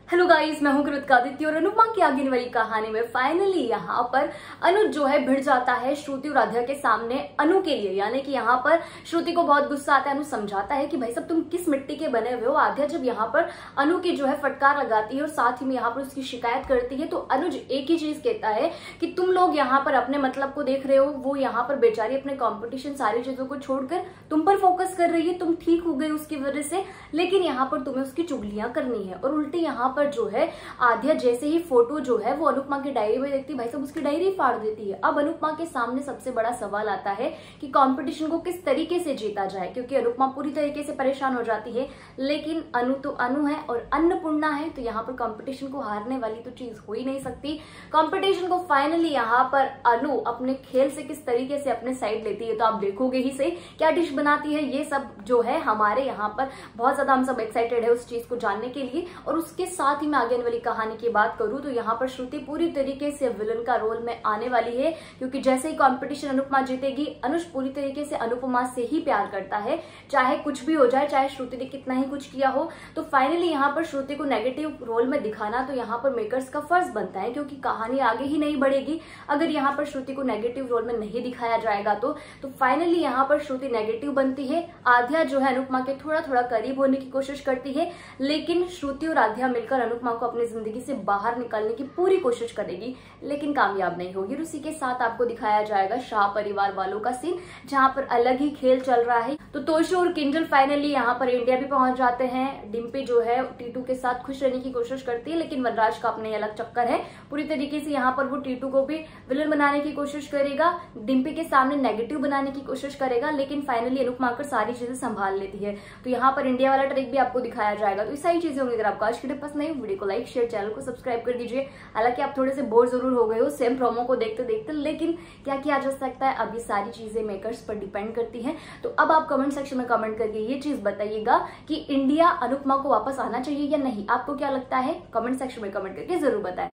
Hello guys, मैं हूं कृतिका आदित्य और अनुपमा की आगे वाली कहानी में फाइनली यहाँ पर अनुज जो है भिड़ जाता है श्रुति और आध्या के सामने अनु के लिए। यानी कि यहाँ पर श्रुति को बहुत गुस्सा आता है। अनु समझाता है कि भाई सब तुम किस मिट्टी के बने हुए हो। आध्या जब यहाँ पर अनु की जो है फटकार लगाती है और साथ ही में यहाँ पर उसकी शिकायत करती है तो अनुज एक ही चीज कहता है कि तुम लोग यहाँ पर अपने मतलब को देख रहे हो, वो यहाँ पर बेचारी अपने कॉम्पिटिशन सारी चीजों को छोड़कर तुम पर फोकस कर रही है, तुम ठीक हो गई उसकी वजह से, लेकिन यहाँ पर तुम्हें उसकी चुगलियां करनी है। और उल्टी यहाँ पर जो है आध्या जैसे ही फोटो जो है वो अनुपमा की डायरी में देखती है, भाई साहब उसकी डायरी फाड़ देती है। अब अनुपमा के सामने सबसे बड़ा सवाल आता है कि कंपटीशन को किस तरीके से जीता जाए, क्योंकि अनुपमा पूरी तरीके से परेशान हो जाती है। लेकिन अनु तो अनु है और अन्नपूर्णा है, तो यहाँ पर कंपटीशन को हारने वाली तो चीज हो ही नहीं सकती। कंपटीशन को फाइनली यहाँ पर अनु अपने खेल से किस तरीके से अपने साइड लेती है तो आप देखोगे ही सही क्या डिश बनाती है। ये सब जो है हमारे यहाँ पर बहुत ज्यादा हम सब एक्साइटेड है उस चीज को जानने के लिए। और उसके साथ ही मैं आगे वाली कहानी की बात करूं तो यहाँ पर श्रुति पूरी तरीके से विलन का रोल में आने वाली है, क्योंकि जैसे ही कंपटीशन अनुपमा जीतेगी, अनुज पूरी तरीके से अनुपमा से ही प्यार करता है, चाहे कुछ भी हो जाए, चाहे श्रुति ने कितना ही कुछ किया हो। तो फाइनली यहाँ पर श्रुति को नेगेटिव रोल में दिखाना तो यहाँ पर मेकर्स का फर्ज बनता है, क्योंकि कहानी आगे ही नहीं बढ़ेगी अगर यहाँ पर श्रुति को नेगेटिव रोल में नहीं दिखाया जाएगा। तो फाइनली यहाँ पर श्रुति नेगेटिव बनती है। आध्या जो है अनुपमा के थोड़ा थोड़ा करीब होने की कोशिश करती है, लेकिन श्रुति और आध्या मिलकर अनुपमा को अपनी जिंदगी से बाहर निकालने की पूरी कोशिश करेगी, लेकिन कामयाब नहीं होगी। और उसी के साथ आपको दिखाया जाएगा शाह परिवार वालों का सीन, जहां पर अलग ही खेल चल रहा है। तो तोशो और किंजल फाइनली यहाँ पर इंडिया भी पहुंच जाते हैं। डिम्पी जो है टीटू के साथ खुश रहने की कोशिश करती है, लेकिन वनराज का अपने अलग चक्कर है। पूरी तरीके से यहाँ पर वो टीटू को भी विलन बनाने की कोशिश करेगा, डिम्पी के सामने नेगेटिव बनाने की कोशिश करेगा, लेकिन फाइनली अनुपमा आकर सारी चीजें संभाल लेती है। तो यहाँ पर इंडिया वाला ट्रिक भी आपको दिखाया जाएगा। तो ये सारी चीजें होंगी। अगर आपको आज की टिप पसंद आई, वीडियो को लाइक शेयर, चैनल को सब्सक्राइब कर दीजिए। हालांकि आप थोड़े से बोर जरूर हो गए हो सेम प्रोमो को देखते देखते, लेकिन क्या किया जा सकता है, अब ये सारी चीजें मेकर्स पर डिपेंड करती हैं। तो अब आप कमेंट सेक्शन में कमेंट करके ये चीज बताइएगा कि इंडिया अनुपमा को वापस आना चाहिए या नहीं। आपको क्या लगता है, कमेंट सेक्शन में कमेंट करके जरूर बताएं।